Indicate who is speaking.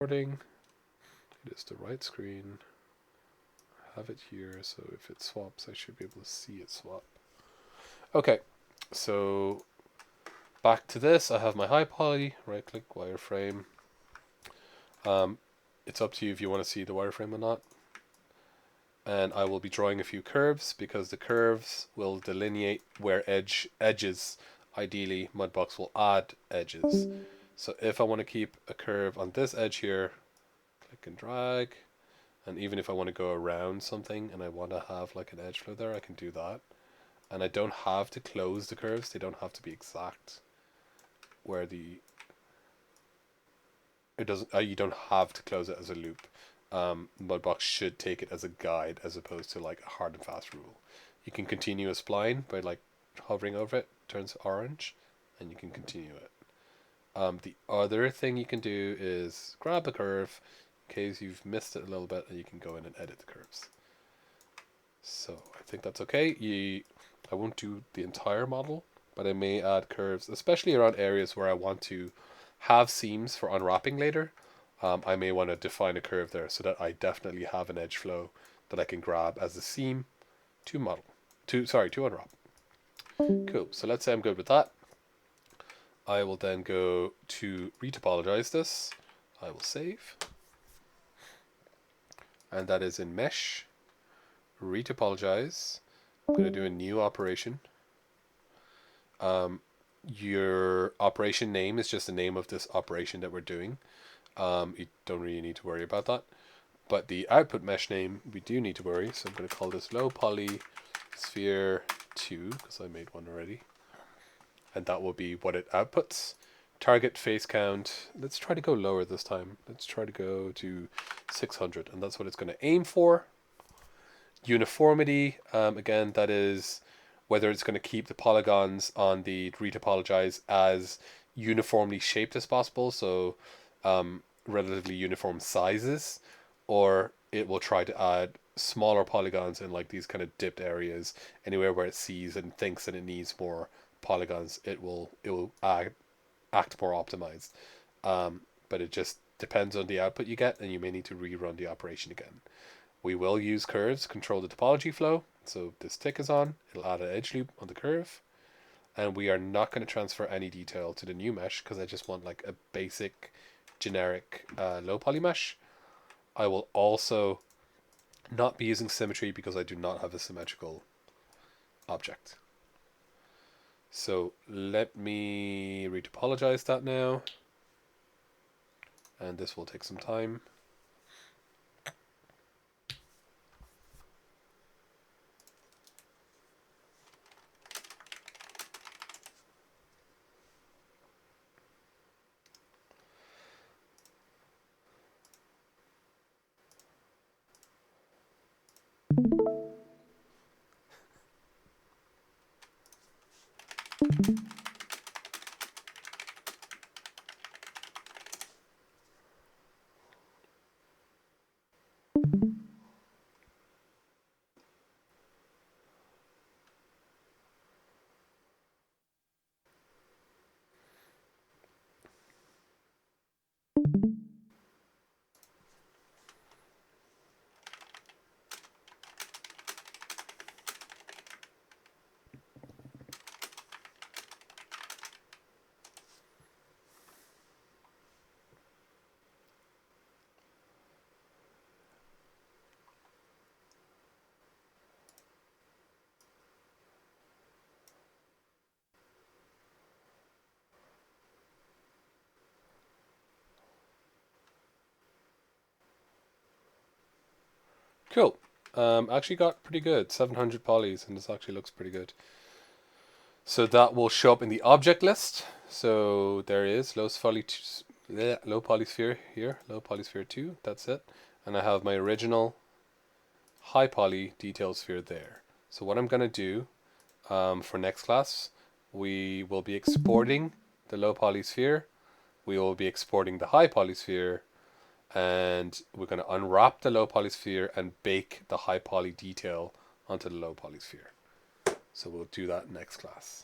Speaker 1: recording. It is the right screen. I have it here, so if it swaps, I should be able to see it swap. Okay, so back to this. I have my high poly, right click, wireframe. It's up to you if you want to see the wireframe or not. And I will be drawing a few curves because the curves will delineate where edges, ideally Mudbox will add edges. So if I want to keep a curve on this edge here, click and drag. And even if I want to go around something and I want to have like an edge flow there, I can do that. And I don't have to close the curves. They don't have to be exact where you don't have to close it as a loop. Mudbox should take it as a guide as opposed to like a hard and fast rule. You can continue a spline by like hovering over it, turns orange, and you can continue it. The other thing you can do is grab a curve in case you've missed it a little bit, and you can go in and edit the curves. So I think that's okay. I won't do the entire model, but I may add curves, especially around areas where I want to have seams for unwrapping later. I may want to define a curve there so that I definitely have an edge flow that I can grab as a seam to unwrap. Cool. So let's say I'm good with that. I will then go to retopologize this. I will save. And that is in mesh, retopologize. I'm going to do a new operation. Your operation name is just the name of this operation that we're doing. You don't really need to worry about that. But the output mesh name, we do need to worry. So I'm going to call this low poly sphere 2, because I made one already. And that will be what it outputs. Target face count, let's try to go lower this time. Let's try to go to 600, and that's what it's going to aim for. Uniformity, again, that is whether it's going to keep the polygons on the retopologize as uniformly shaped as possible, so relatively uniform sizes, or it will try to add smaller polygons in like these kind of dipped areas. Anywhere where it sees and thinks that it needs more polygons, it will act more optimized. But it just depends on the output you get, and you may need to rerun the operation again. We will use curves to control the topology flow. So this tick is on, it'll add an edge loop on the curve. And we are not going to transfer any detail to the new mesh because I just want like a basic generic low poly mesh. I will also not be using symmetry because I do not have a symmetrical object. So let me retopologize that now. And this will take some time. Cool. Actually got pretty good, 700 polys, and this actually looks pretty good. So that will show up in the object list. So there is low polysphere here, low polysphere 2, that's it. And I have my original high poly detail sphere there. So what I'm going to do for next class, we will be exporting the low poly sphere, we will be exporting the high poly sphere, and we're going to unwrap the low poly sphere and bake the high poly detail onto the low poly sphere. So we'll do that next class.